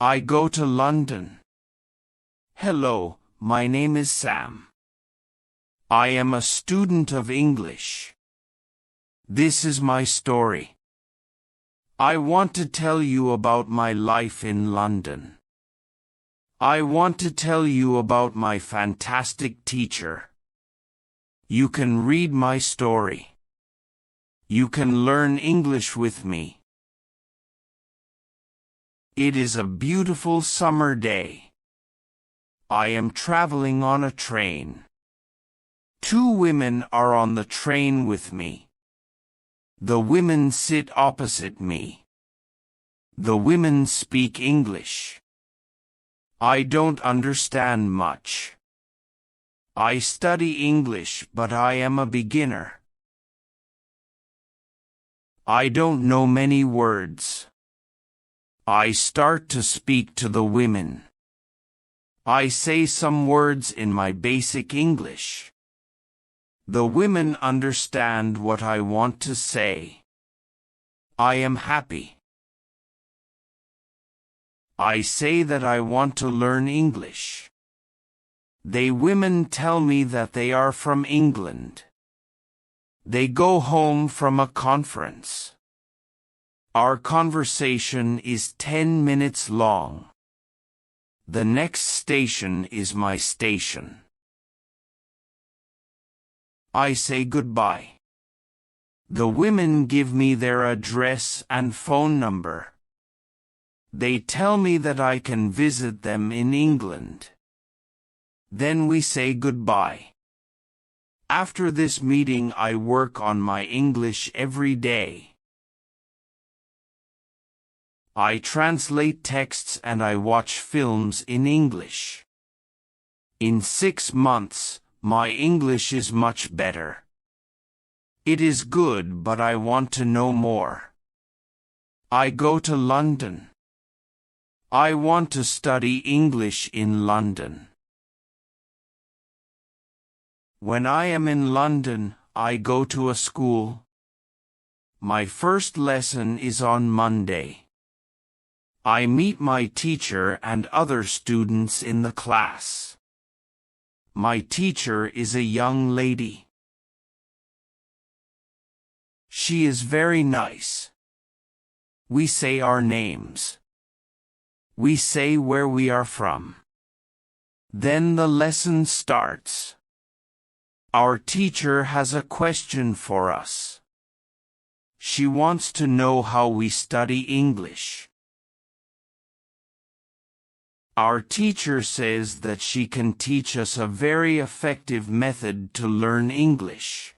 I go to London. Hello, my name is Sam. I am a student of English. This is my story. I want to tell you about my life in London. I want to tell you about my fantastic teacher. You can read my story. You can learn English with me. It is a beautiful summer day. I am traveling on a train. Two women are on the train with me. The women sit opposite me. The women speak English. I don't understand much. I study English, but I am a beginner. I don't know many words. I start to speak to the women. I say some words in my basic English. The women understand what I want to say. I am happy. I say that I want to learn English. They women tell me that they are from England. They go home from a conference. Our conversation is 10 minutes long. The next station is my station. I say goodbye. The women give me their address and phone number. They tell me that I can visit them in England. Then we say goodbye. After this meeting, I work on my English every day. I translate texts and I watch films in English. In 6 months, my English is much better. It is good, but I want to know more. I go to London. I want to study English in London. When I am in London, I go to a school. My first lesson is on Monday. I meet my teacher and other students in the class. My teacher is a young lady. She is very nice. We say our names. We say where we are from. Then the lesson starts. Our teacher has a question for us. She wants to know how we study English. Our teacher says that she can teach us a very effective method to learn English.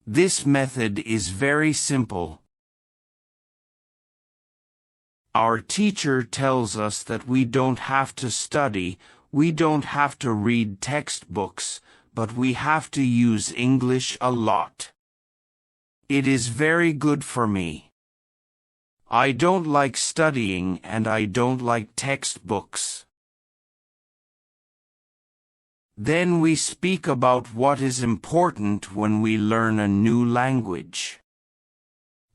This method is very simple. Our teacher tells us that we don't have to study, we don't have to read textbooks, but we have to use English a lot. It is very good for me. I don't like studying and I don't like textbooks. Then we speak about what is important when we learn a new language.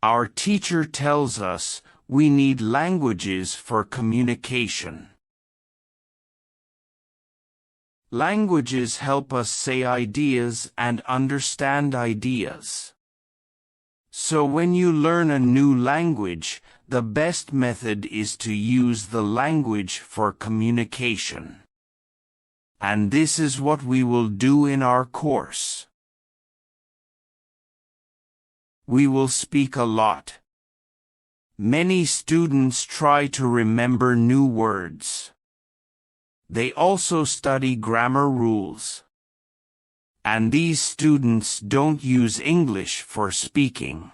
Our teacher tells us we need languages for communication. Languages help us say ideas and understand ideas. So when you learn a new language, the best method is to use the language for communication. And this is what we will do in our course. We will speak a lot. Many students try to remember new words. They also study grammar rules. And these students don't use English for speaking.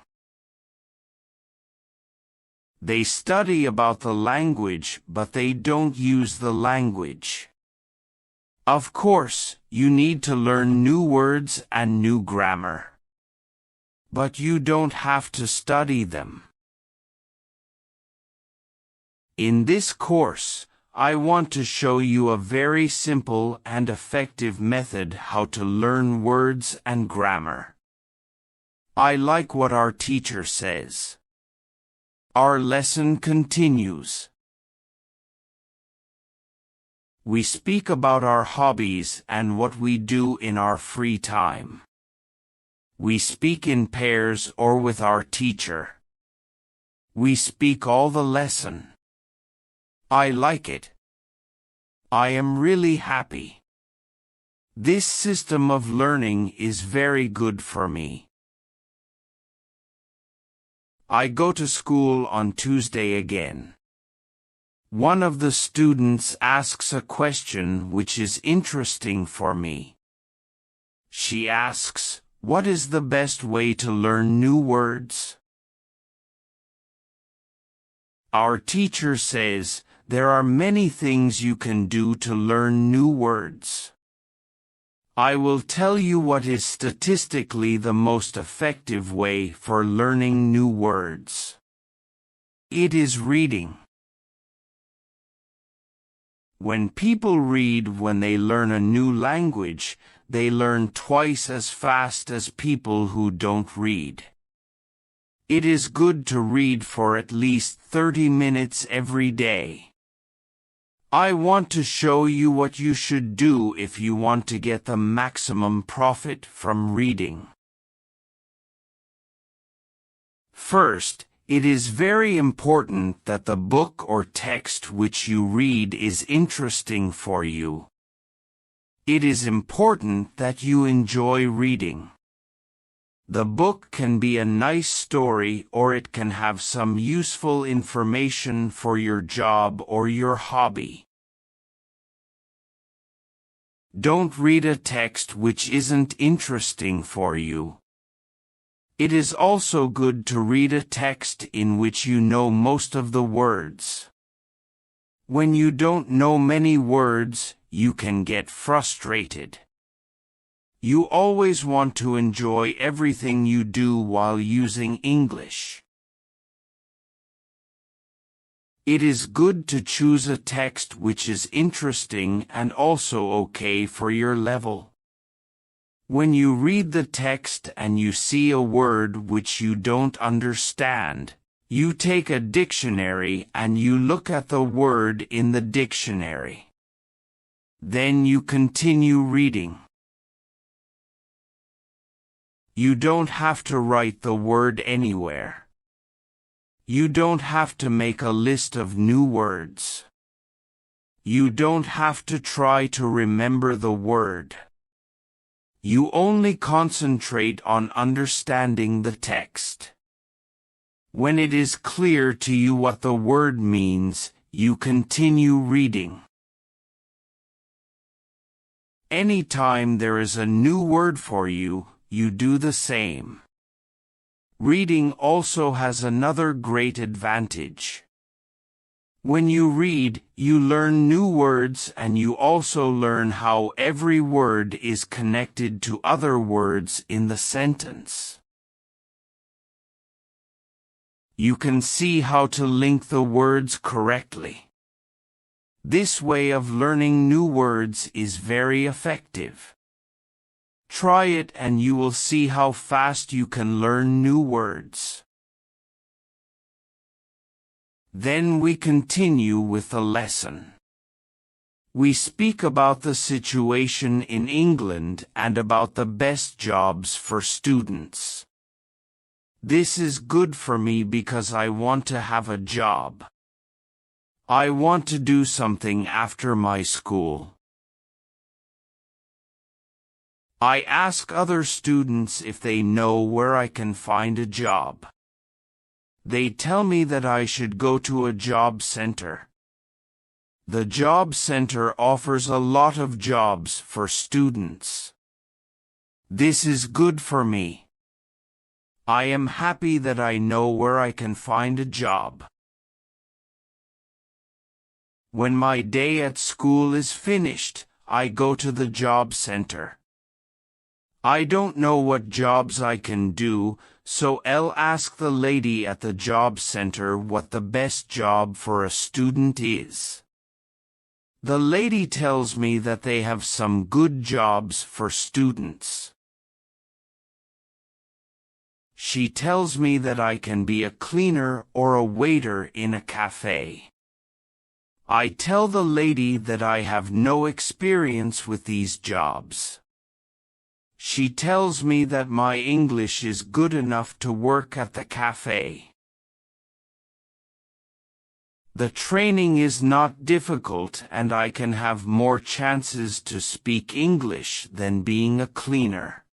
They study about the language, but they don't use the language. Of course, you need to learn new words and new grammar. But you don't have to study them. In this course, I want to show you a very simple and effective method how to learn words and grammar. I like what our teacher says. Our lesson continues. We speak about our hobbies and what we do in our free time. We speak in pairs or with our teacher. We speak all the lesson. I like it. I am really happy. This system of learning is very good for me. I go to school on Tuesday again. One of the students asks a question which is interesting for me. She asks, "What is the best way to learn new words?" Our teacher says, there are many things you can do to learn new words. I will tell you what is statistically the most effective way for learning new words. It is reading. When people read when they learn a new language, they learn twice as fast as people who don't read. It is good to read for at least 30 minutes every day. I want to show you what you should do if you want to get the maximum profit from reading. First, it is very important that the book or text which you read is interesting for you. It is important that you enjoy reading. The book can be a nice story or it can have some useful information for your job or your hobby. Don't read a text which isn't interesting for you. It is also good to read a text in which you know most of the words. When you don't know many words, you can get frustrated. You always want to enjoy everything you do while using English. It is good to choose a text which is interesting and also okay for your level. When you read the text and you see a word which you don't understand, you take a dictionary and you look at the word in the dictionary. Then you continue reading. You don't have to write the word anywhere. You don't have to make a list of new words. You don't have to try to remember the word. You only concentrate on understanding the text. When it is clear to you what the word means, you continue reading. Anytime there is a new word for you, you do the same. Reading also has another great advantage. When you read, you learn new words and you also learn how every word is connected to other words in the sentence. You can see how to link the words correctly. This way of learning new words is very effective. Try it and you will see how fast you can learn new words. Then we continue with the lesson. We speak about the situation in England and about the best jobs for students. This is good for me because I want to have a job. I want to do something after my school. I ask other students if they know where I can find a job. They tell me that I should go to a job center. The job center offers a lot of jobs for students. This is good for me. I am happy that I know where I can find a job. When my day at school is finished, I go to the job center. I don't know what jobs I can do, so I'll ask the lady at the job center what the best job for a student is. The lady tells me that they have some good jobs for students. She tells me that I can be a cleaner or a waiter in a cafe. I tell the lady that I have no experience with these jobs. She tells me that my English is good enough to work at the cafe. The training is not difficult and I can have more chances to speak English than being a cleaner.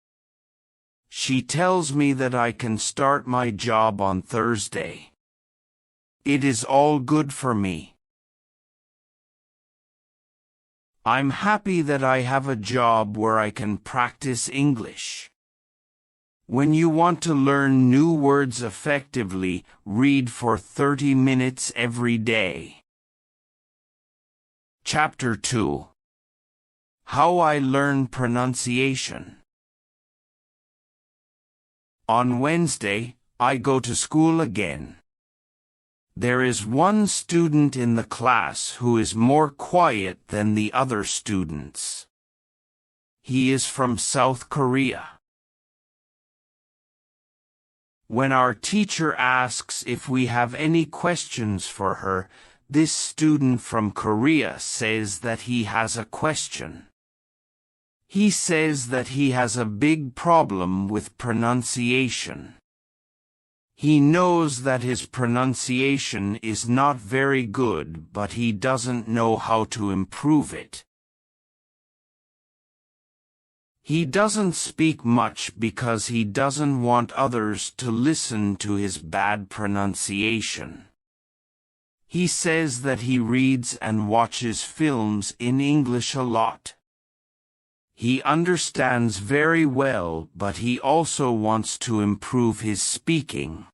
She tells me that I can start my job on Thursday. It is all good for me. I'm happy that I have a job where I can practice English. When you want to learn new words effectively, read for 30 minutes every day. Chapter 2. How I Learn Pronunciation. On Wednesday, I go to school again. There is one student in the class who is more quiet than the other students. He is from South Korea. When our teacher asks if we have any questions for her, this student from Korea says that he has a question. He says that he has a big problem with pronunciation. He knows that his pronunciation is not very good, but he doesn't know how to improve it. He doesn't speak much because he doesn't want others to listen to his bad pronunciation. He says that he reads and watches films in English a lot. He understands very well, but he also wants to improve his speaking.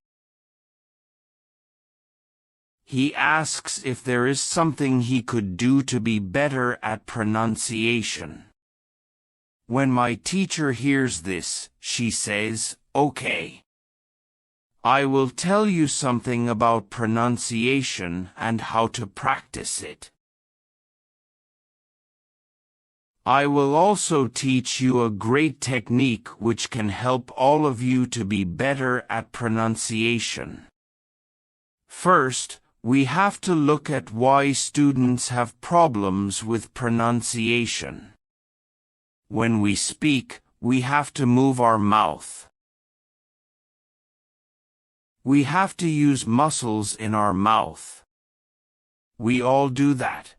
He asks if there is something he could do to be better at pronunciation. When my teacher hears this, she says, "Okay. I will tell you something about pronunciation and how to practice it. I will also teach you a great technique which can help all of you to be better at pronunciation. First, we have to look at why students have problems with pronunciation. When we speak, we have to move our mouth. We have to use muscles in our mouth. We all do that.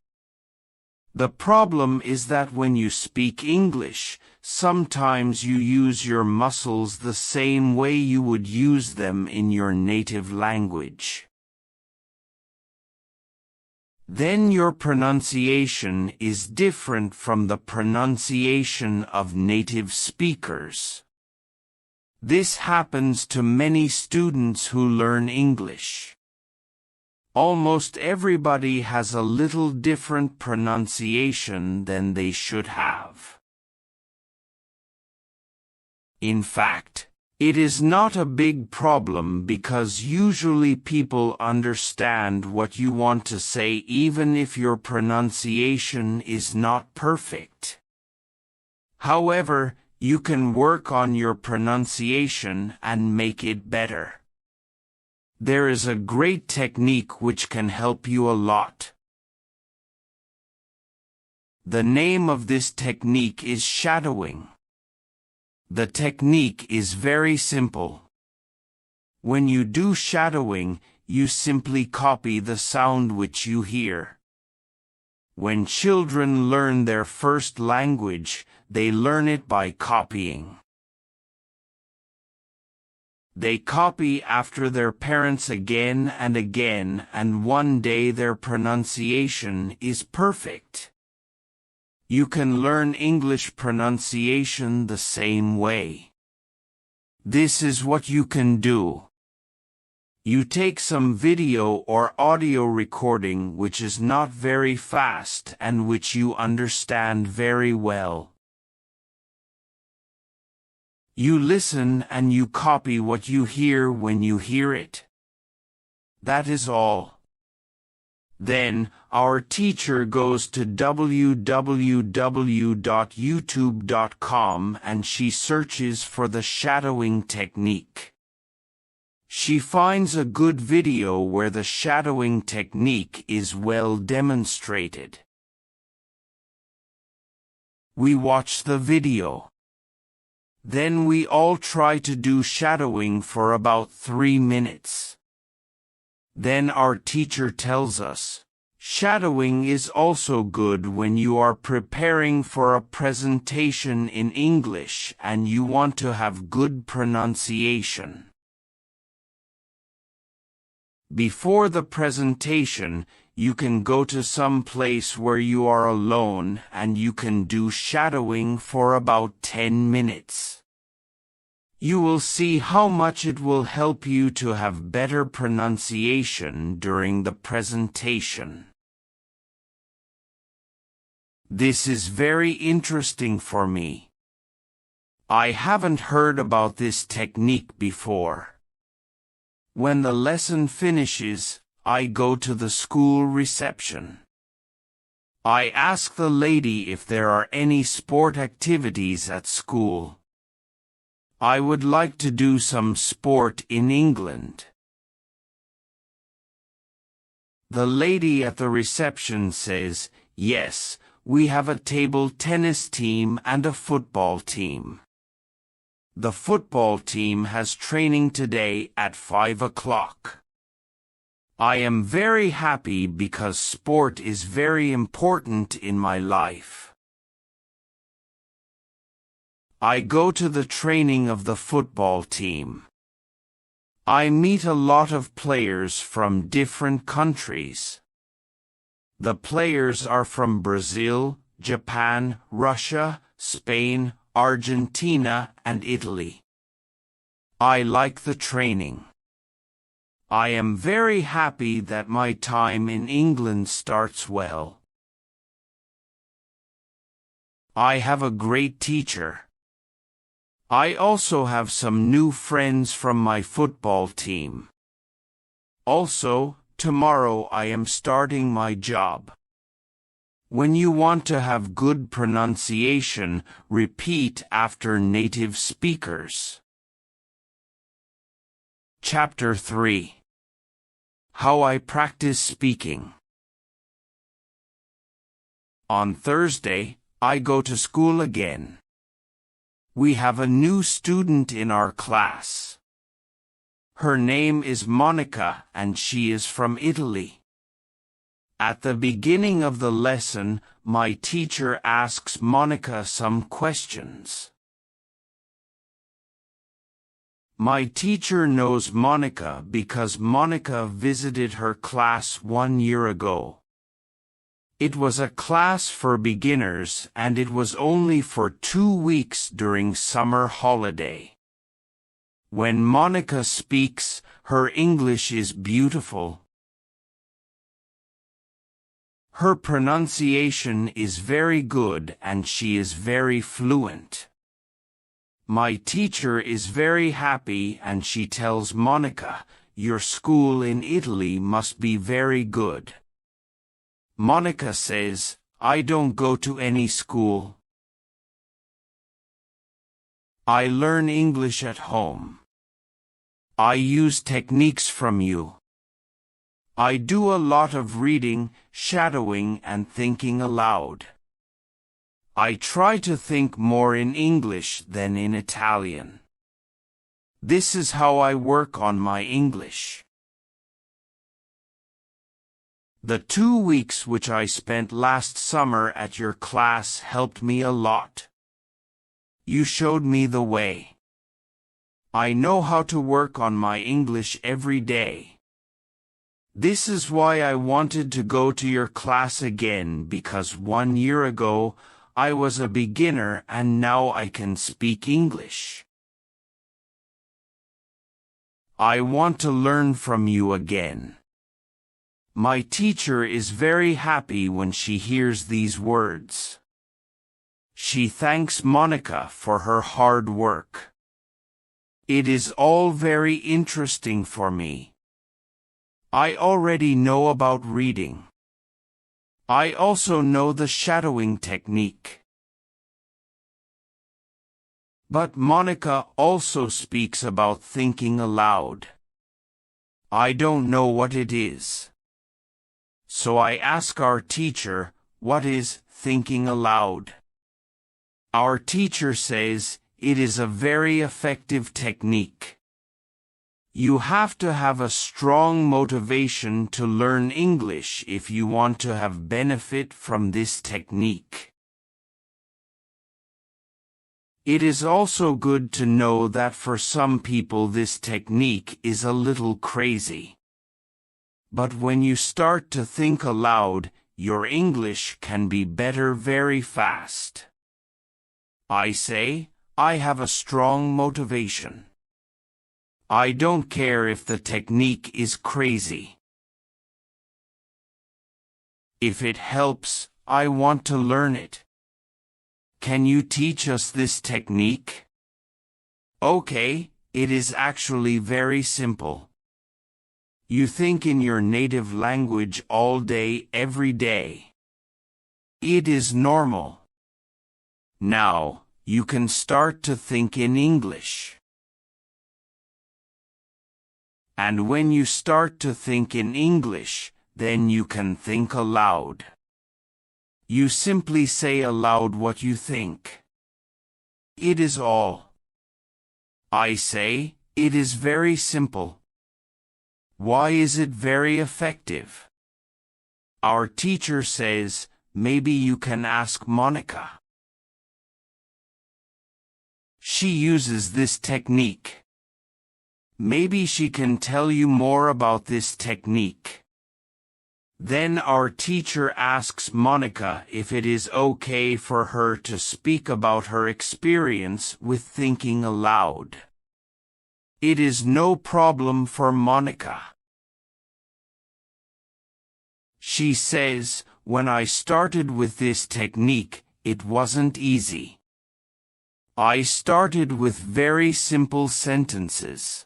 The problem is that when you speak English, sometimes you use your muscles the same way you would use them in your native language. Then your pronunciation is different from the pronunciation of native speakers. This happens to many students who learn English. Almost everybody has a little different pronunciation than they should have. In fact, it is not a big problem because usually people understand what you want to say even if your pronunciation is not perfect. However, you can work on your pronunciation and make it better. There is a great technique which can help you a lot. The name of this technique is shadowing. The technique is very simple. When you do shadowing, you simply copy the sound which you hear. When children learn their first language, they learn it by copying. They copy after their parents again and again, and one day their pronunciation is perfect. You can learn English pronunciation the same way. This is what you can do. You take some video or audio recording which is not very fast and which you understand very well. You listen and you copy what you hear when you hear it. That is all. Then, our teacher goes to www.youtube.com and she searches for the shadowing technique. She finds a good video where the shadowing technique is well demonstrated. We watch the video. Then we all try to do shadowing for about 3 minutes. Then our teacher tells us, shadowing is also good when you are preparing for a presentation in English and you want to have good pronunciation. Before the presentation, you can go to some place where you are alone and you can do shadowing for about 10 minutes. You will see how much it will help you to have better pronunciation during the presentation. This is very interesting for me. I haven't heard about this technique before. When the lesson finishes, I go to the school reception. I ask the lady if there are any sport activities at school. I would like to do some sport in England. The lady at the reception says, yes, we have a table tennis team and a football team. The football team has training today at 5 o'clock. I am very happy because sport is very important in my life. I go to the training of the football team. I meet a lot of players from different countries. The players are from Brazil, Japan, Russia, Spain, Argentina, and Italy. I like the training. I am very happy that my time in England starts well. I have a great teacher. I also have some new friends from my football team. Also, tomorrow I am starting my job. When you want to have good pronunciation, repeat after native speakers. Chapter 3. How I practice speaking. On Thursday, I go to school again. We have a new student in our class. Her name is Monica and she is from Italy. At the beginning of the lesson, my teacher asks Monica some questions. My teacher knows Monica because Monica visited her class 1 year ago. It was a class for beginners and it was only for 2 weeks during summer holiday. When Monica speaks, her English is beautiful. Her pronunciation is very good and she is very fluent. My teacher is very happy and she tells Monica, your school in Italy must be very good. Monica says, I don't go to any school. I learn English at home. I use techniques from you. I do a lot of reading, shadowing, and thinking aloud. I try to think more in English than in Italian. This is how I work on my English. The 2 weeks which I spent last summer at your class helped me a lot. You showed me the way. I know how to work on my English every day. This is why I wanted to go to your class again because 1 year ago I was a beginner and now I can speak English. I want to learn from you again. My teacher is very happy when she hears these words. She thanks Monica for her hard work. It is all very interesting for me. I already know about reading. I also know the shadowing technique. But Monica also speaks about thinking aloud. I don't know what it is. So I ask our teacher, what is thinking aloud? Our teacher says, it is a very effective technique. You have to have a strong motivation to learn English if you want to have benefit from this technique. It is also good to know that for some people this technique is a little crazy. But when you start to think aloud, your English can be better very fast. I say, I have a strong motivation. I don't care if the technique is crazy. If it helps, I want to learn it. Can you teach us this technique? Okay, it is actually very simple. You think in your native language all day, every day. It is normal. Now, you can start to think in English. And when you start to think in English, then you can think aloud. You simply say aloud what you think. It is all. I say, it is very simple. Why is it very effective? Our teacher says, maybe you can ask Monica. She uses this technique. Maybe she can tell you more about this technique. Then our teacher asks Monica if it is okay for her to speak about her experience with thinking aloud. It is no problem for Monica. She says, when I started with this technique, it wasn't easy. I started with very simple sentences.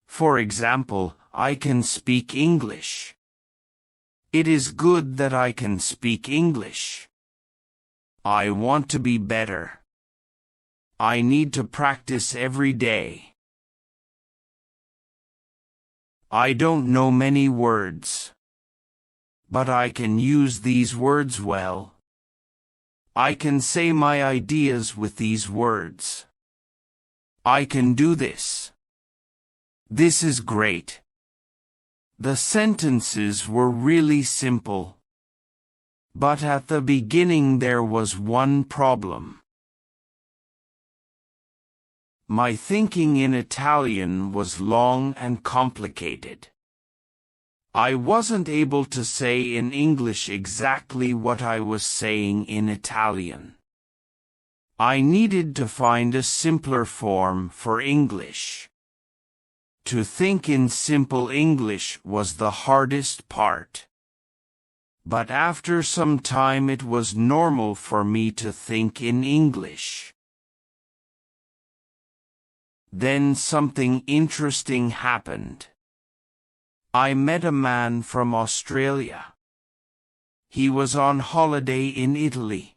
For example, I can speak English. It is good that I can speak English. I want to be better. I need to practice every day. I don't know many words. But I can use these words well. I can say my ideas with these words. I can do this. This is great. The sentences were really simple. But at the beginning there was one problem. My thinking in Italian was long and complicated. I wasn't able to say in English exactly what I was saying in Italian. I needed to find a simpler form for English. To think in simple English was the hardest part. But after some time it was normal for me to think in English. Then something interesting happened. I met a man from Australia. He was on holiday in Italy.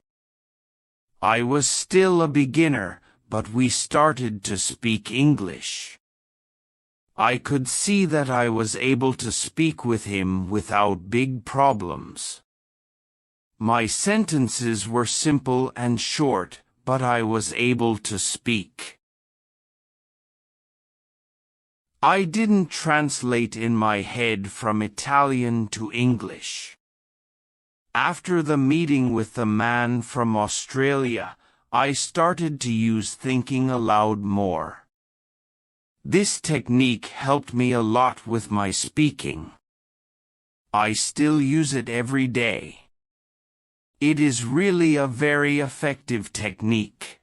I was still a beginner, but we started to speak English. I could see that I was able to speak with him without big problems. My sentences were simple and short, but I was able to speak. I didn't translate in my head from Italian to English. After the meeting with the man from Australia, I started to use thinking aloud more. This technique helped me a lot with my speaking. I still use it every day. It is really a very effective technique.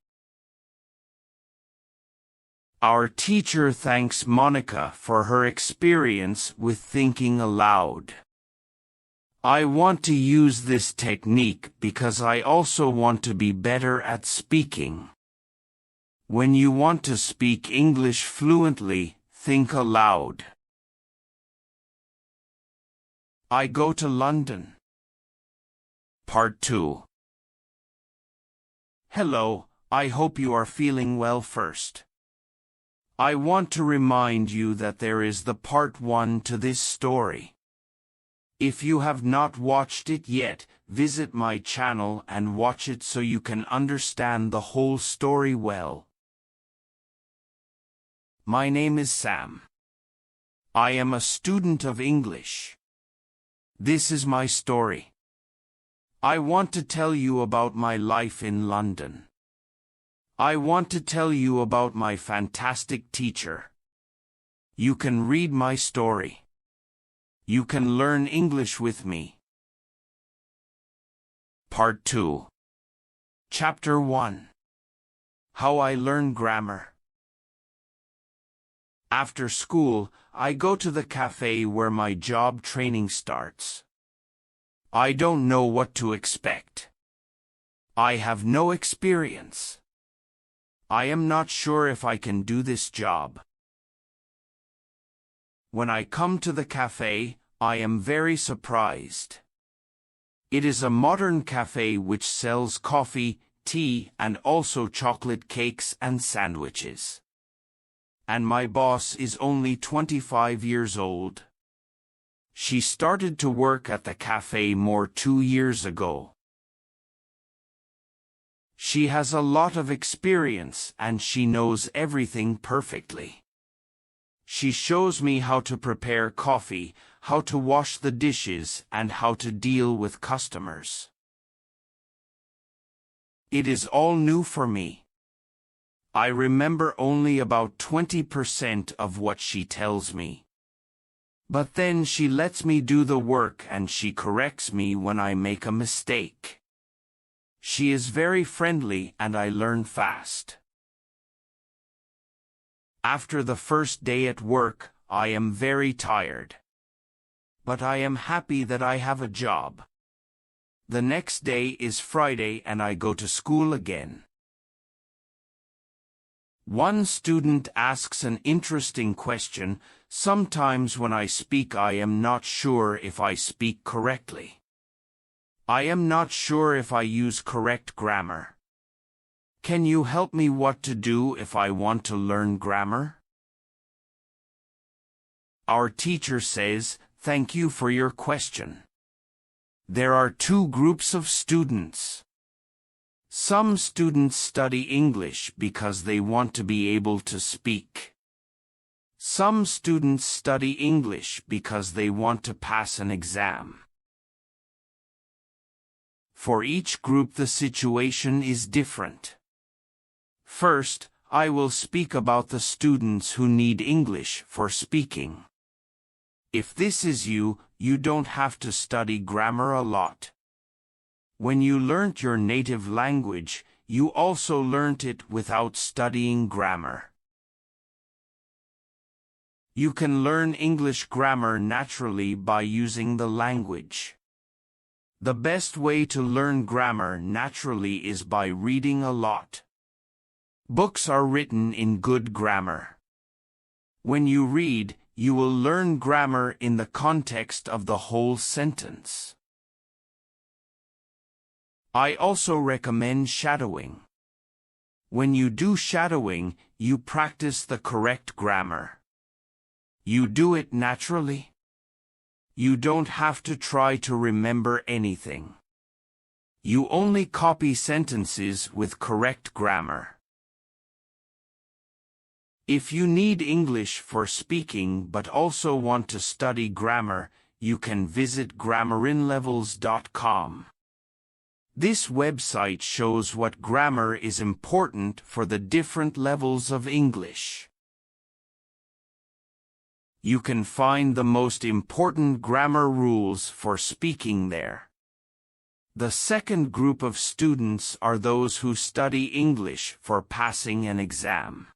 Our teacher thanks Monica for her experience with thinking aloud. I want to use this technique because I also want to be better at speaking. When you want to speak English fluently, think aloud. I go to London. Part 2. Hello, I hope you are feeling well first. I want to remind you that there is the part 1 to this story. If you have not watched it yet, visit my channel and watch it so you can understand the whole story well. My name is Sam. I am a student of English. This is my story. I want to tell you about my life in London. I want to tell you about my fantastic teacher. You can read my story. You can learn English with me. Part 2. Chapter 1. How I Learn Grammar. After school, I go to the cafe where my job training starts. I don't know what to expect. I have no experience. I am not sure if I can do this job. When I come to the cafe, I am very surprised. It is a modern cafe which sells coffee, tea, and also chocolate cakes and sandwiches. And my boss is only 25 years old. She started to work at the cafe 2 years ago. She has a lot of experience and she knows everything perfectly. She shows me how to prepare coffee, how to wash the dishes, and how to deal with customers. It is all new for me. I remember only about 20% of what she tells me. But then she lets me do the work and she corrects me when I make a mistake. She is very friendly and I learn fast. After the first day at work, I am very tired. But I am happy that I have a job. The next day is Friday and I go to school again. One student asks an interesting question. Sometimes when I speak I am not sure if I speak correctly. I am not sure if I use correct grammar. Can you help me what to do if I want to learn grammar? Our teacher says, "Thank you for your question." There are 2 groups of students. Some students study English because they want to be able to speak. Some students study English because they want to pass an exam. For each group the situation is different. First, I will speak about the students who need English for speaking. If this is you, you don't have to study grammar a lot. When you learnt your native language, you also learnt it without studying grammar. You can learn English grammar naturally by using the language. The best way to learn grammar naturally is by reading a lot. Books are written in good grammar. When you read, you will learn grammar in the context of the whole sentence. I also recommend shadowing. When you do shadowing, you practice the correct grammar. You do it naturally. You don't have to try to remember anything. You only copy sentences with correct grammar. If you need English for speaking but also want to study grammar, you can visit grammarinlevels.com. This website shows what grammar is important for the different levels of English. You can find the most important grammar rules for speaking there. The second group of students are those who study English for passing an exam.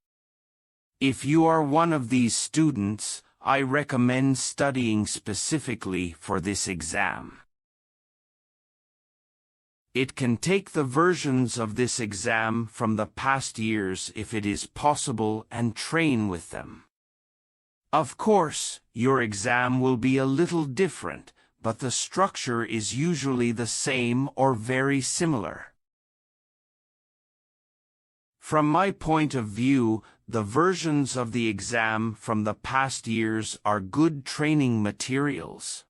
If you are one of these students, I recommend studying specifically for this exam. It can take the versions of this exam from the past years if it is possible and train with them. Of course, your exam will be a little different, but the structure is usually the same or very similar. From my point of view, The versions of the exam from the past years are good training materials.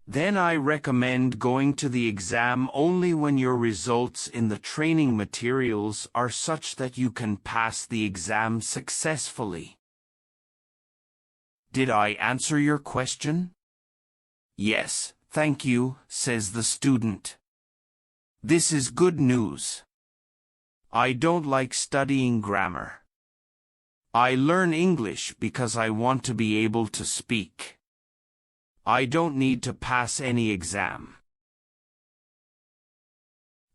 Then I recommend going to the exam only when your results in the training materials are such that you can pass the exam successfully. Did I answer your question? Yes, thank you, says the student. This is good news. I don't like studying grammar. I learn English because I want to be able to speak. I don't need to pass any exam.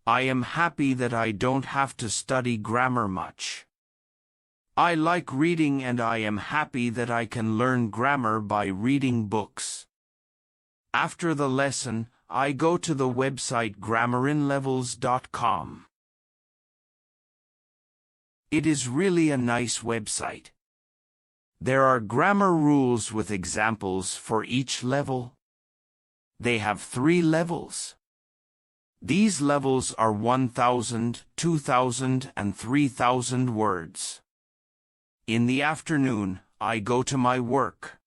I am happy that I don't have to study grammar much. I like reading and I am happy that I can learn grammar by reading books. After the lesson, I go to the website grammarinlevels.com. It is really a nice website. There are grammar rules with examples for each level. They have 3 levels. These levels are 1,000, 2,000, and 3,000 words. In the afternoon, I go to my work.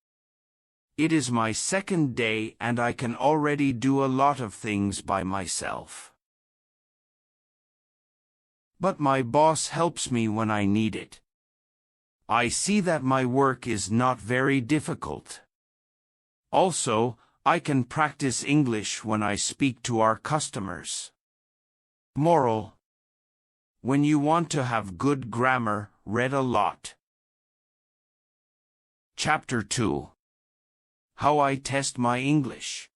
It is my second day and I can already do a lot of things by myself. But my boss helps me when I need it. I see that my work is not very difficult. Also, I can practice English when I speak to our customers. Moral: when you want to have good grammar, read a lot. Chapter 2. How I test my English.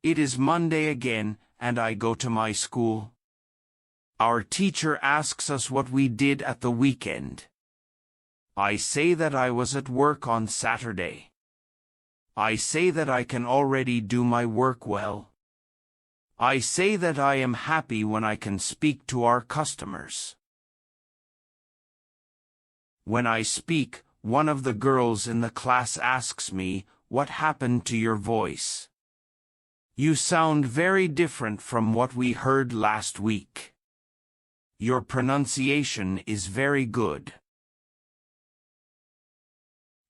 It is Monday again, and I go to my school. Our teacher asks us what we did at the weekend. I say that I was at work on Saturday. I say that I can already do my work well. I say that I am happy when I can speak to our customers. When I speak, one of the girls in the class asks me, "What happened to your voice? You sound very different from what we heard last week. Your pronunciation is very good."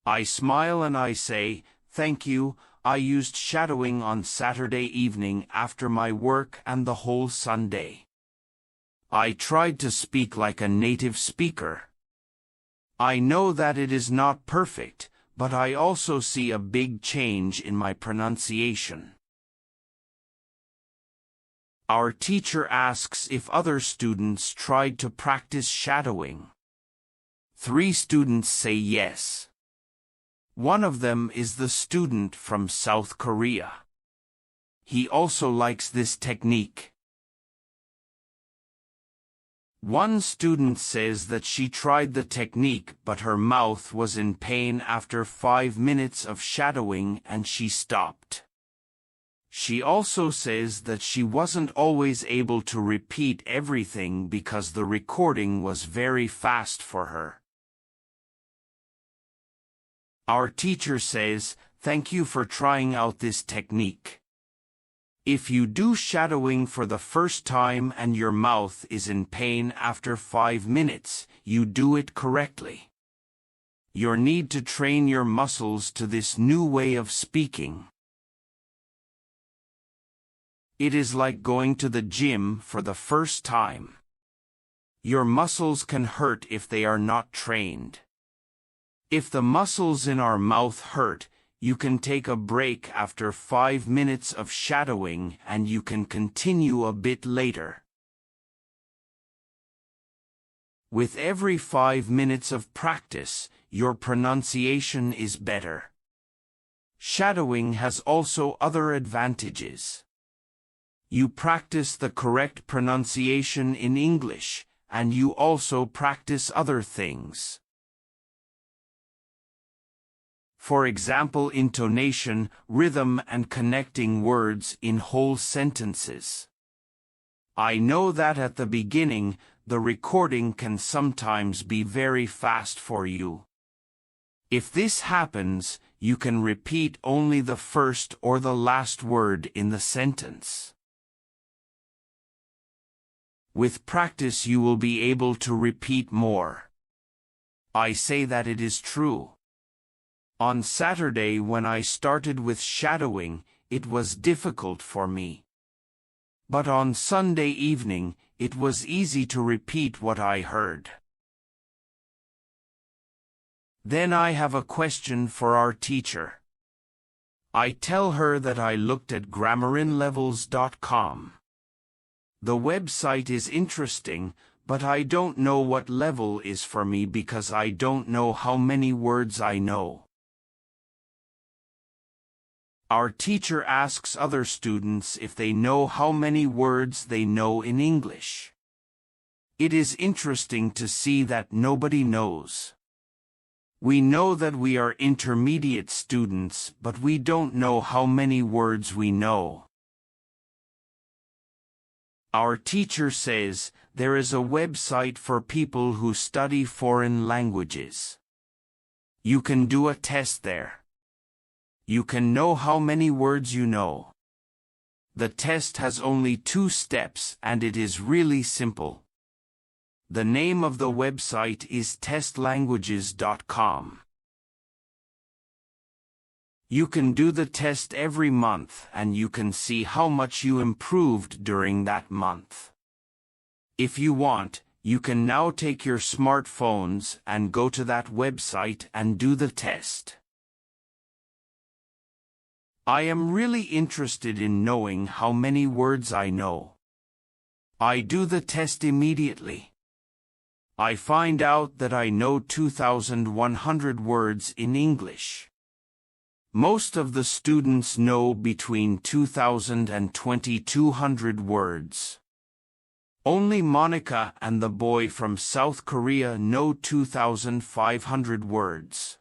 I smile and I say, "Thank you, I used shadowing on Saturday evening after my work and the whole Sunday. I tried to speak like a native speaker. I know that it is not perfect, but I also see a big change in my pronunciation." Our teacher asks if other students tried to practice shadowing. 3 students say yes. One of them is the student from South Korea. He also likes this technique. One student says that she tried the technique but her mouth was in pain after 5 minutes of shadowing and she stopped. She also says that she wasn't always able to repeat everything because the recording was very fast for her. Our teacher says, "Thank you for trying out this technique. If you do shadowing for the first time and your mouth is in pain after 5 minutes, you do it correctly. You need to train your muscles to this new way of speaking. It is like going to the gym for the first time. Your muscles can hurt if they are not trained. If the muscles in our mouth hurt, you can take a break after 5 minutes of shadowing and you can continue a bit later. With every 5 minutes of practice, your pronunciation is better. Shadowing has also other advantages. You practice the correct pronunciation in English, and you also practice other things. For example, intonation, rhythm, and connecting words in whole sentences. I know that at the beginning, the recording can sometimes be very fast for you. If this happens, you can repeat only the first or the last word in the sentence. With practice you will be able to repeat more. I say that it is true. On Saturday when I started with shadowing, it was difficult for me. But on Sunday evening, it was easy to repeat what I heard. Then I have a question for our teacher. I tell her that I looked at grammarinlevels.com. The website is interesting, but I don't know what level is for me because I don't know how many words I know. Our teacher asks other students if they know how many words they know in English. It is interesting to see that nobody knows. We know that we are intermediate students, but we don't know how many words we know. Our teacher says there is a website for people who study foreign languages. You can do a test there. You can know how many words you know. The test has only 2 steps and it is really simple. The name of the website is testlanguages.com. You can do the test every month and you can see how much you improved during that month. If you want, you can now take your smartphones and go to that website and do the test. I am really interested in knowing how many words I know. I do the test immediately. I find out that I know 2,100 words in English. Most of the students know between 2,000 and 2,200 words. Only Monica and the boy from South Korea know 2,500 words.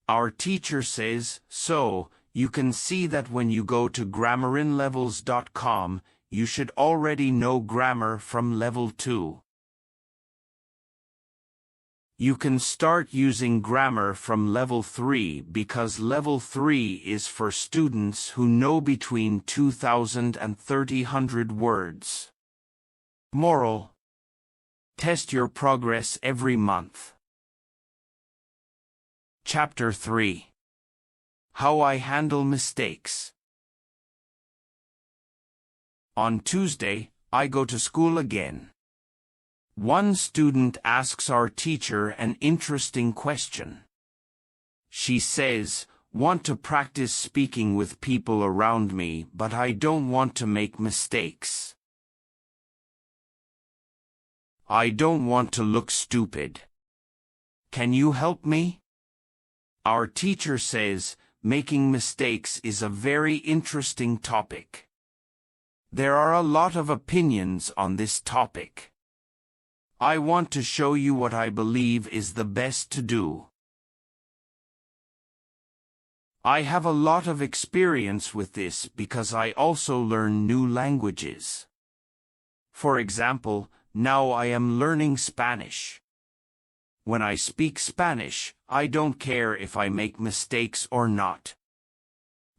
Our teacher says, so, you can see that when you go to grammarinlevels.com, you should already know grammar from level 2. You can start using grammar from level 3 because level 3 is for students who know between 2,000 and 3,000 words. Moral: test your progress every month. Chapter 3. How I handle mistakes. On Tuesday, I go to school again. One student asks our teacher an interesting question. She says, "Want to practice speaking with people around me, but I don't want to make mistakes. I don't want to look stupid. Can you help me?" Our teacher says, making mistakes is a very interesting topic. There are a lot of opinions on this topic. I want to show you what I believe is the best to do. I have a lot of experience with this because I also learn new languages. For example, now I am learning Spanish. When I speak Spanish, I don't care if I make mistakes or not.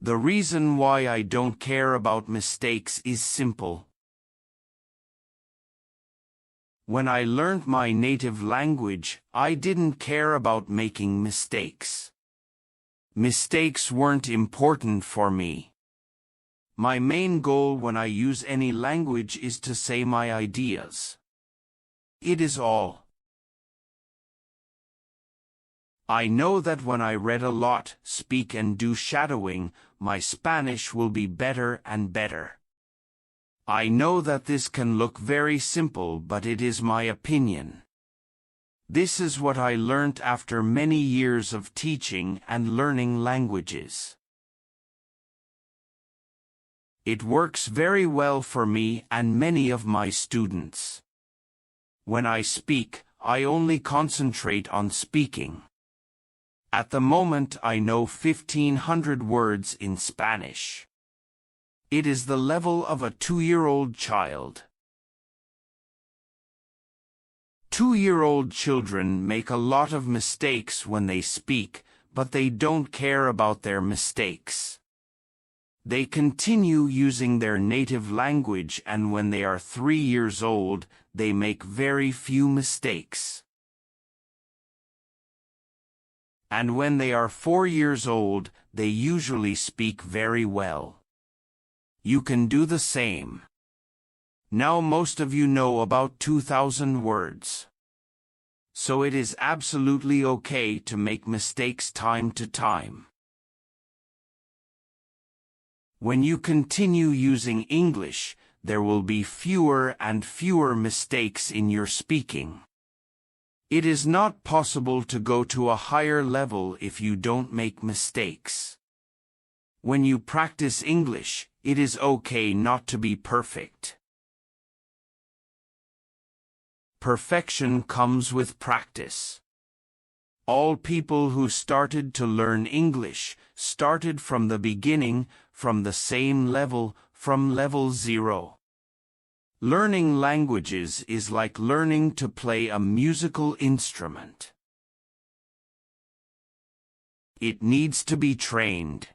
The reason why I don't care about mistakes is simple. When I learned my native language, I didn't care about making mistakes. Mistakes weren't important for me. My main goal when I use any language is to say my ideas. It is all. I know that when I read a lot, speak and do shadowing, my Spanish will be better and better. I know that this can look very simple, but it is my opinion. This is what I learnt after many years of teaching and learning languages. It works very well for me and many of my students. When I speak, I only concentrate on speaking. At the moment I know 1,500 words in Spanish. It is the level of a 2-year-old child. 2-year-old children make a lot of mistakes when they speak, but they don't care about their mistakes. They continue using their native language, and when they are 3 years old, they make very few mistakes. And when they are 4 years old, they usually speak very well. You can do the same. Now most of you know about 2,000 words. So it is absolutely okay to make mistakes time to time. When you continue using English, there will be fewer and fewer mistakes in your speaking. It is not possible to go to a higher level if you don't make mistakes. When you practice English, it is okay not to be perfect. Perfection comes with practice. All people who started to learn English started from the beginning, from the same level, from level 0. Learning languages is like learning to play a musical instrument. It needs to be trained.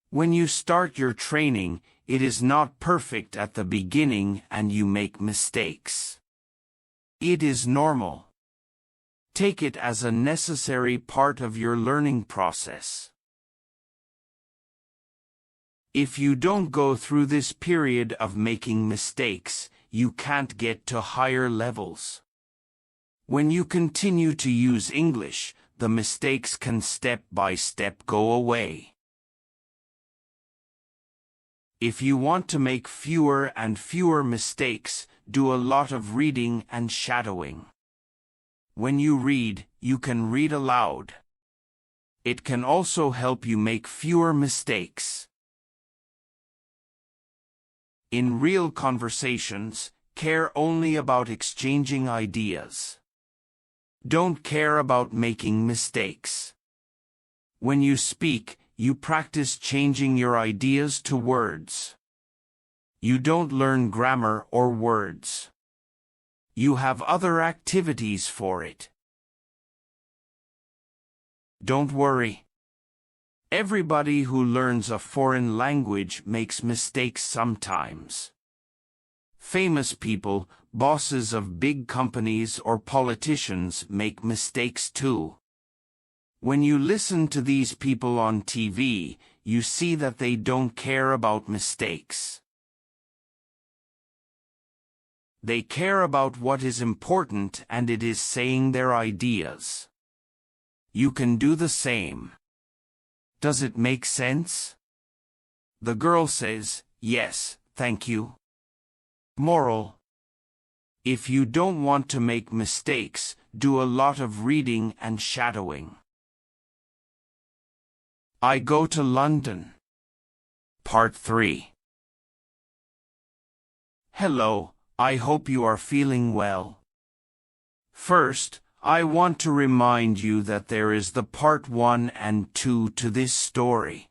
When you start your training, it is not perfect at the beginning and you make mistakes. It is normal. Take it as a necessary part of your learning process. If you don't go through this period of making mistakes, you can't get to higher levels. When you continue to use English, the mistakes can step by step go away. If you want to make fewer and fewer mistakes, do a lot of reading and shadowing. When you read, you can read aloud. It can also help you make fewer mistakes. In real conversations, care only about exchanging ideas. Don't care about making mistakes. When you speak, you practice changing your ideas to words. You don't learn grammar or words. You have other activities for it. Don't worry. Everybody who learns a foreign language makes mistakes sometimes. Famous people, bosses of big companies or politicians make mistakes too. When you listen to these people on TV, you see that they don't care about mistakes. They care about what is important, and it is saying their ideas. You can do the same. Does it make sense? The girl says, "Yes, thank you." Moral: if you don't want to make mistakes, do a lot of reading and shadowing. I go to London. Part 3. Hello, I hope you are feeling well. First, I want to remind you that there is the part 1 and 2 to this story.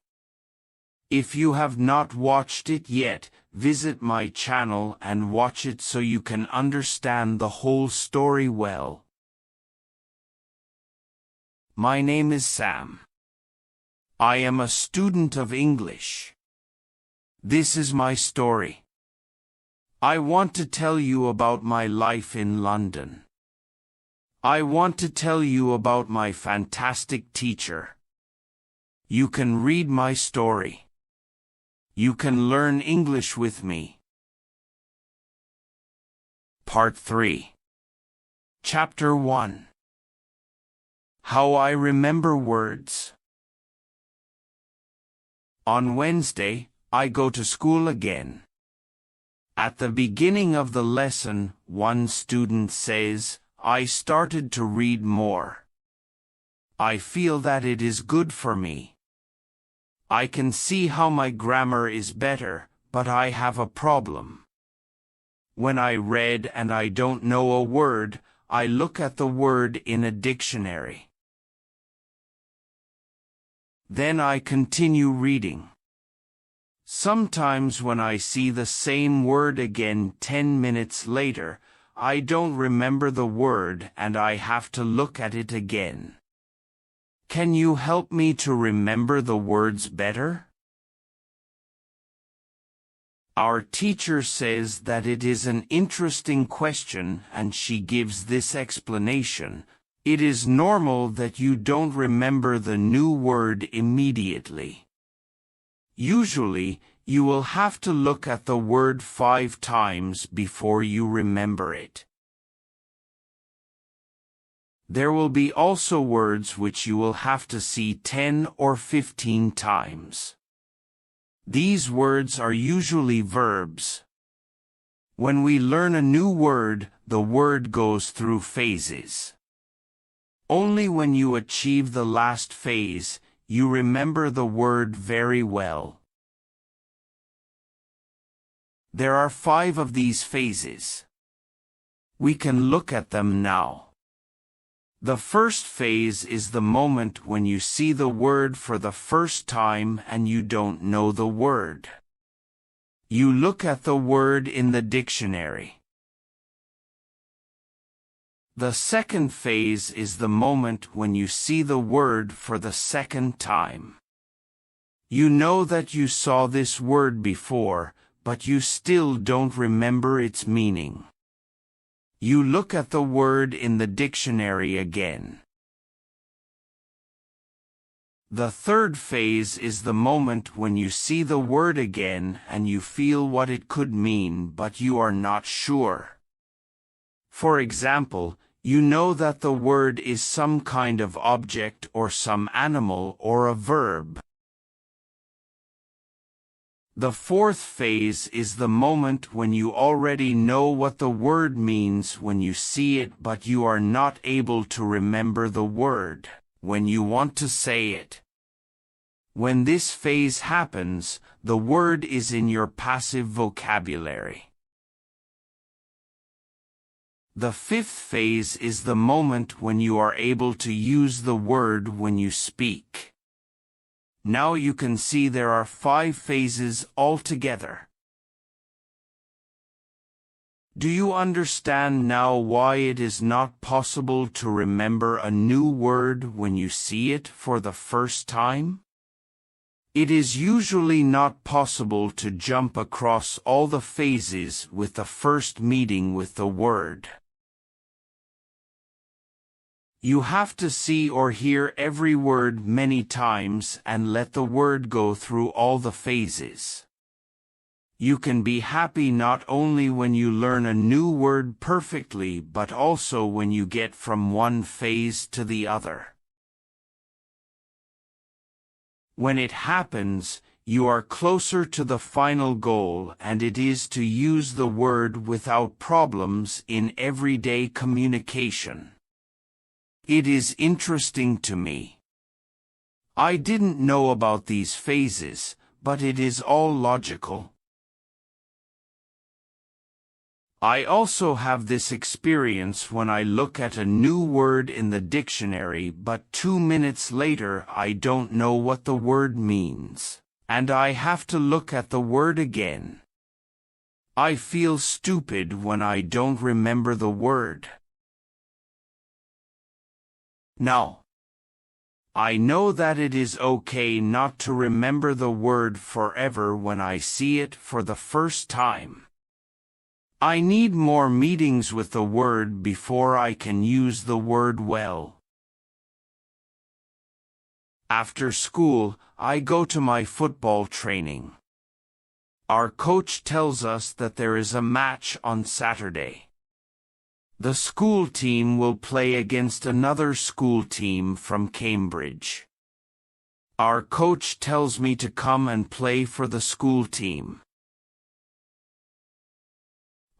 If you have not watched it yet, visit my channel and watch it so you can understand the whole story well. My name is Sam. I am a student of English. This is my story. I want to tell you about my life in London. I want to tell you about my fantastic teacher. You can read my story. You can learn English with me. Part 3. Chapter 1. How I remember words. On Wednesday, I go to school again. At the beginning of the lesson, one student says, "I started to read more. I feel that it is good for me. I can see how my grammar is better, but I have a problem. When I read and I don't know a word, I look at the word in a dictionary. Then I continue reading. Sometimes when I see the same word again 10 minutes later, I don't remember the word and I have to look at it again. Can you help me to remember the words better?" Our teacher says that it is an interesting question and she gives this explanation. It is normal that you don't remember the new word immediately. Usually, you will have to look at the word 5 times before you remember it. There will be also words which you will have to see 10 or 15 times. These words are usually verbs. When we learn a new word, the word goes through phases. Only when you achieve the last phase, you remember the word very well. There are 5 of these phases. We can look at them now. The first phase is the moment when you see the word for the first time and you don't know the word. You look at the word in the dictionary. The second phase is the moment when you see the word for the second time. You know that you saw this word before, but you still don't remember its meaning. You look at the word in the dictionary again. The third phase is the moment when you see the word again and you feel what it could mean, but you are not sure. For example, you know that the word is some kind of object or some animal or a verb. The fourth phase is the moment when you already know what the word means when you see it, but you are not able to remember the word when you want to say it. When this phase happens, the word is in your passive vocabulary. The fifth phase is the moment when you are able to use the word when you speak. Now you can see there are 5 phases altogether. Do you understand now why it is not possible to remember a new word when you see it for the first time? It is usually not possible to jump across all the phases with the first meeting with the word. You have to see or hear every word many times and let the word go through all the phases. You can be happy not only when you learn a new word perfectly but also when you get from one phase to the other. When it happens, you are closer to the final goal, and it is to use the word without problems in everyday communication. It is interesting to me. I didn't know about these phases, but it is all logical. I also have this experience when I look at a new word in the dictionary, but 2 minutes later I don't know what the word means, and I have to look at the word again. I feel stupid when I don't remember the word. Now, I know that it is okay not to remember the word forever when I see it for the first time. I need more meetings with the word before I can use the word well. After school, I go to my football training. Our coach tells us that there is a match on Saturday. The school team will play against another school team from Cambridge. Our coach tells me to come and play for the school team.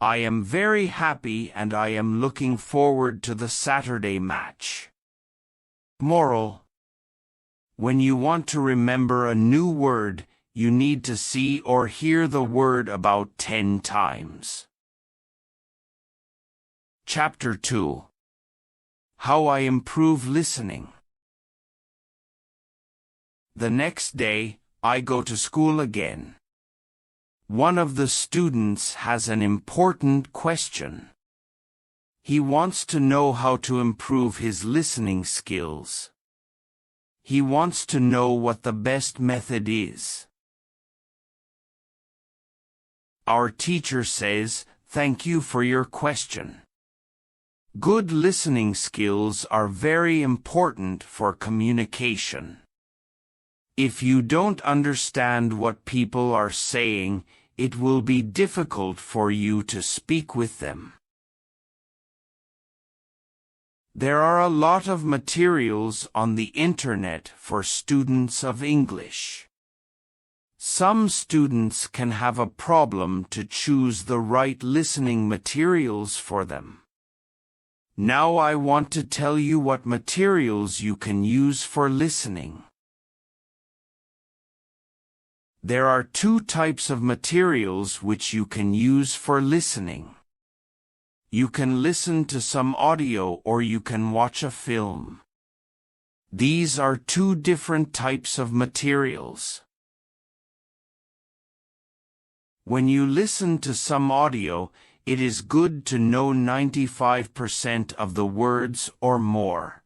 I am very happy and I am looking forward to the Saturday match. Moral: when you want to remember a new word, you need to see or hear the word about 10 times. Chapter 2. How I improve listening. The next day, I go to school again. One of the students has an important question. He wants to know how to improve his listening skills. He wants to know what the best method is. Our teacher says, "Thank you for your question." Good listening skills are very important for communication. If you don't understand what people are saying, it will be difficult for you to speak with them. There are a lot of materials on the internet for students of English. Some students can have a problem to choose the right listening materials for them. Now I want to tell you what materials you can use for listening. There are two types of materials which you can use for listening. You can listen to some audio or you can watch a film. These are two different types of materials. When you listen to some audio, it is good to know 95% of the words or more.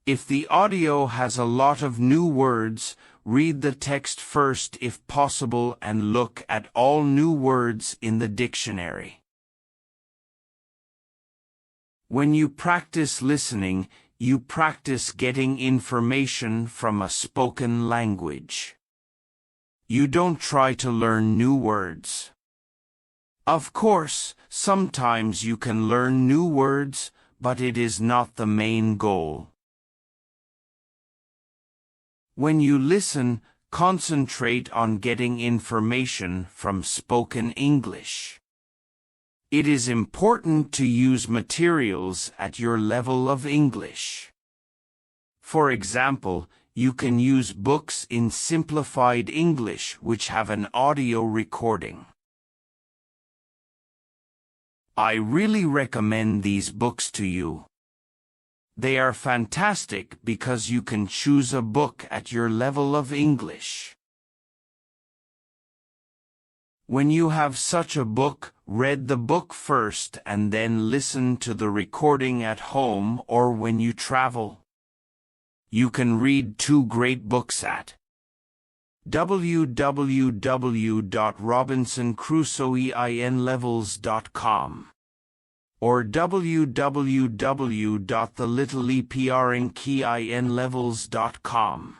If the audio has a lot of new words, read the text first if possible and look at all new words in the dictionary. When you practice listening, you practice getting information from a spoken language. You don't try to learn new words. Of course, sometimes you can learn new words, but it is not the main goal. When you listen, concentrate on getting information from spoken English. It is important to use materials at your level of English. For example, you can use books in simplified English which have an audio recording. I really recommend these books to you. They are fantastic because you can choose a book at your level of English. When you have such a book, read the book first and then listen to the recording at home or when you travel. You can read two great books at www.robinsoncrusoeinlevels.com or www.thelittleprinkinlevels.com.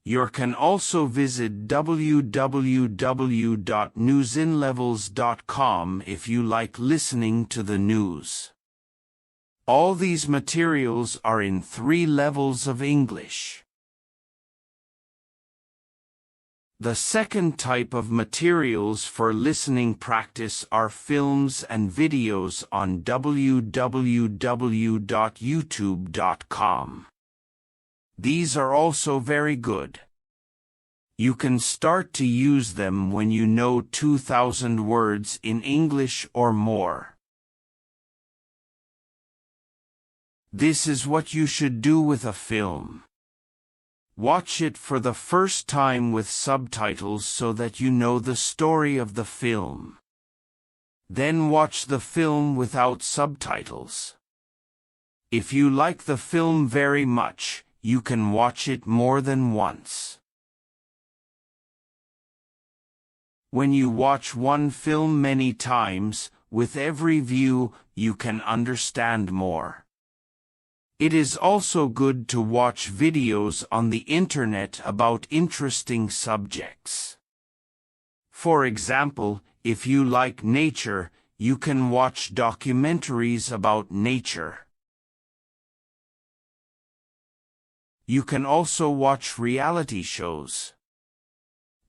You can also visit www.newsinlevels.com if you like listening to the news. All these materials are in 3 levels of English. The second type of materials for listening practice are films and videos on www.youtube.com. These are also very good. You can start to use them when you know 2,000 words in English or more. This is what you should do with a film. Watch it for the first time with subtitles so that you know the story of the film. Then watch the film without subtitles. If you like the film very much, you can watch it more than once. When you watch one film many times, with every view, you can understand more. It is also good to watch videos on the internet about interesting subjects. For example, if you like nature, you can watch documentaries about nature. You can also watch reality shows.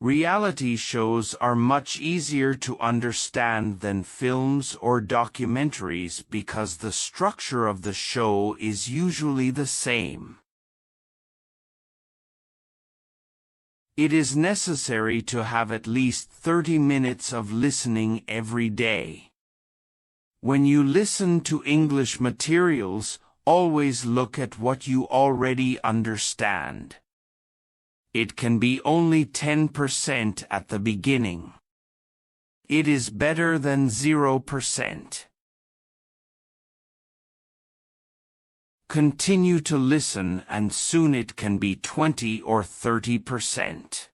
Reality shows are much easier to understand than films or documentaries because the structure of the show is usually the same. It is necessary to have at least 30 minutes of listening every day. When you listen to English materials, always look at what you already understand. It can be only 10% at the beginning. It is better than 0%. Continue to listen and soon it can be 20 or 30%.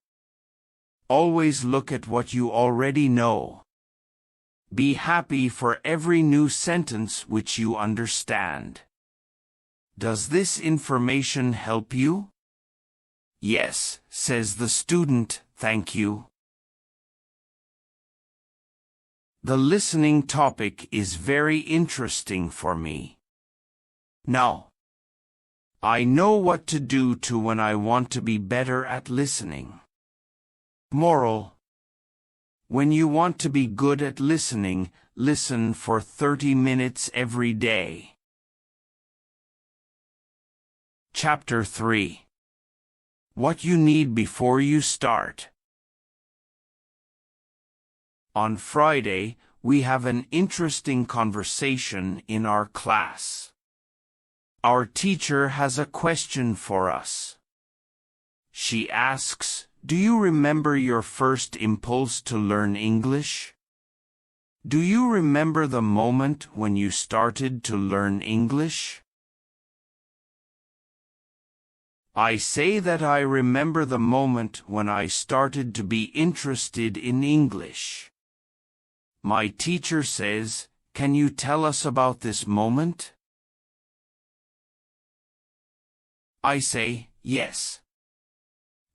Always look at what you already know. Be happy for every new sentence which you understand. Does this information help you? Yes, says the student, thank you. The listening topic is very interesting for me. Now, I know what to do when I want to be better at listening. Moral: when you want to be good at listening, listen for 30 minutes every day. Chapter 3. What you need before you start. On Friday, we have an interesting conversation in our class. Our teacher has a question for us. She asks, "Do you remember your first impulse to learn English? Do you remember the moment when you started to learn English?" I say that I remember the moment when I started to be interested in English. My teacher says, "Can you tell us about this moment?" I say, yes.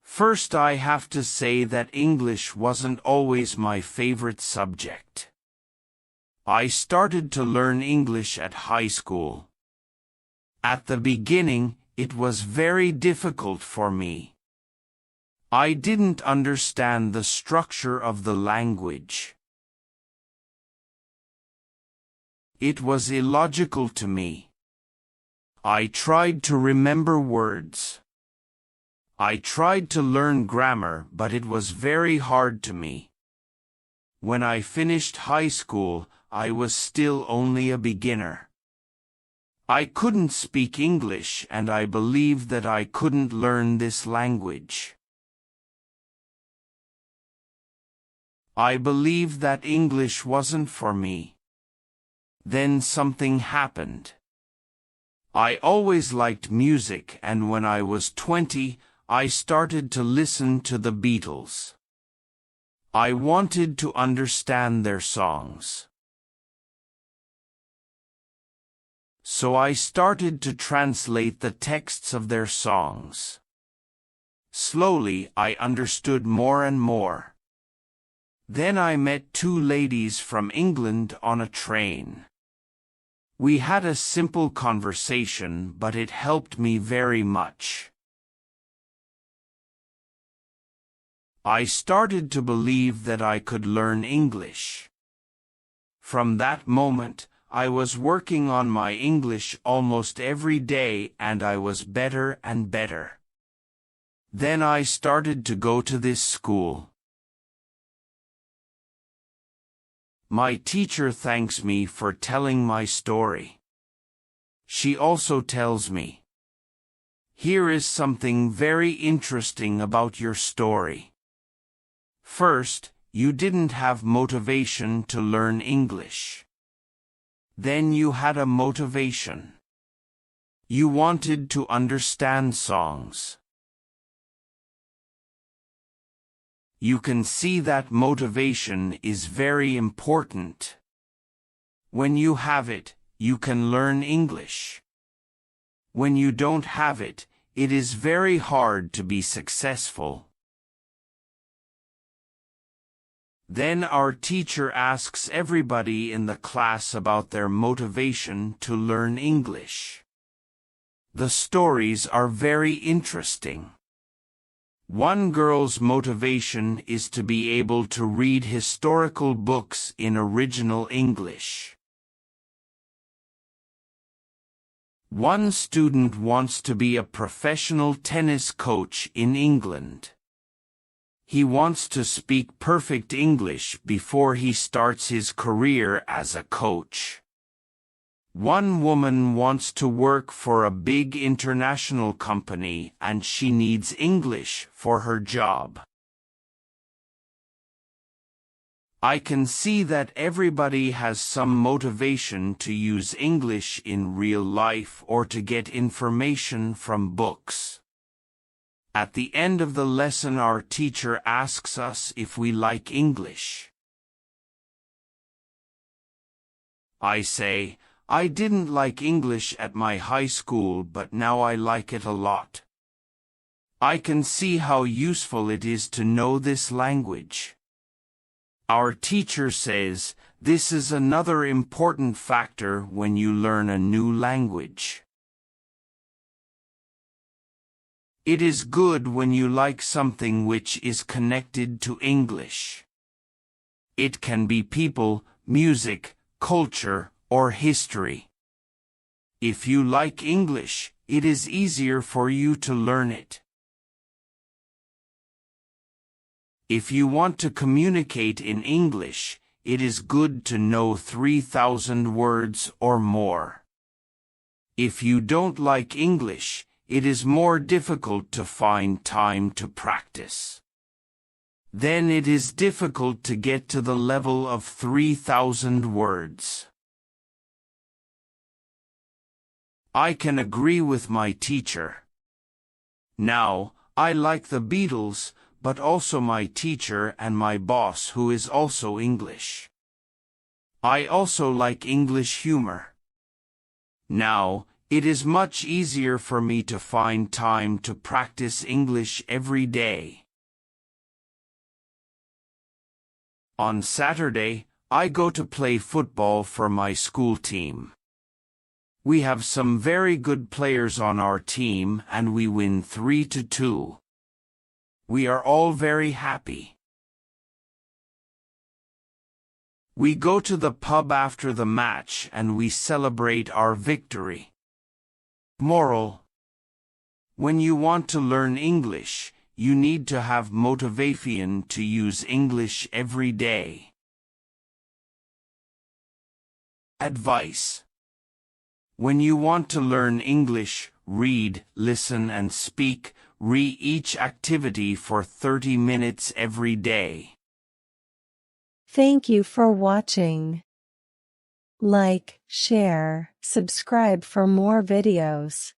First, I have to say that English wasn't always my favorite subject. I started to learn English at high school. At the beginning, it was very difficult for me. I didn't understand the structure of the language. It was illogical to me. I tried to remember words. I tried to learn grammar, but it was very hard to me. When I finished high school, I was still only a beginner. I couldn't speak English, and I believed that I couldn't learn this language. I believed that English wasn't for me. Then something happened. I always liked music, and when I was 20, I started to listen to the Beatles. I wanted to understand their songs. So I started to translate the texts of their songs. Slowly, I understood more and more. Then I met two ladies from England on a train. We had a simple conversation, but it helped me very much. I started to believe that I could learn English. From that moment, I was working on my English almost every day, and I was better and better. Then I started to go to this school. My teacher thanks me for telling my story. She also tells me, "Here is something very interesting about your story. First, you didn't have motivation to learn English. Then you had a motivation. You wanted to understand songs. You can see that motivation is very important. When you have it, you can learn English. When you don't have it, it is very hard to be successful." Then our teacher asks everybody in the class about their motivation to learn English. The stories are very interesting. One girl's motivation is to be able to read historical books in original English. One student wants to be a professional tennis coach in England. He wants to speak perfect English before he starts his career as a coach. One woman wants to work for a big international company, and she needs English for her job. I can see that everybody has some motivation to use English in real life or to get information from books. At the end of the lesson, our teacher asks us if we like English. I say, I didn't like English at my high school, but now I like it a lot. I can see how useful it is to know this language. Our teacher says, this is another important factor when you learn a new language. It is good when you like something which is connected to English. It can be people, music, culture, or history. If you like English, it is easier for you to learn it. If you want to communicate in English, it is good to know 3,000 words or more. If you don't like English, it is more difficult to find time to practice. Then it is difficult to get to the level of 3,000 words. I can agree with my teacher. Now, I like the Beatles, but also my teacher and my boss, who is also English. I also like English humor. Now, it is much easier for me to find time to practice English every day. On Saturday, I go to play football for my school team. We have some very good players on our team and we win 3-2. We are all very happy. We go to the pub after the match and we celebrate our victory. Moral: when you want to learn English, you need to have motivation to use English every day. Advice: when you want to learn English, read, listen and speak. Read each activity for 30 minutes every day. Thank you for watching. Like, share, subscribe for more videos.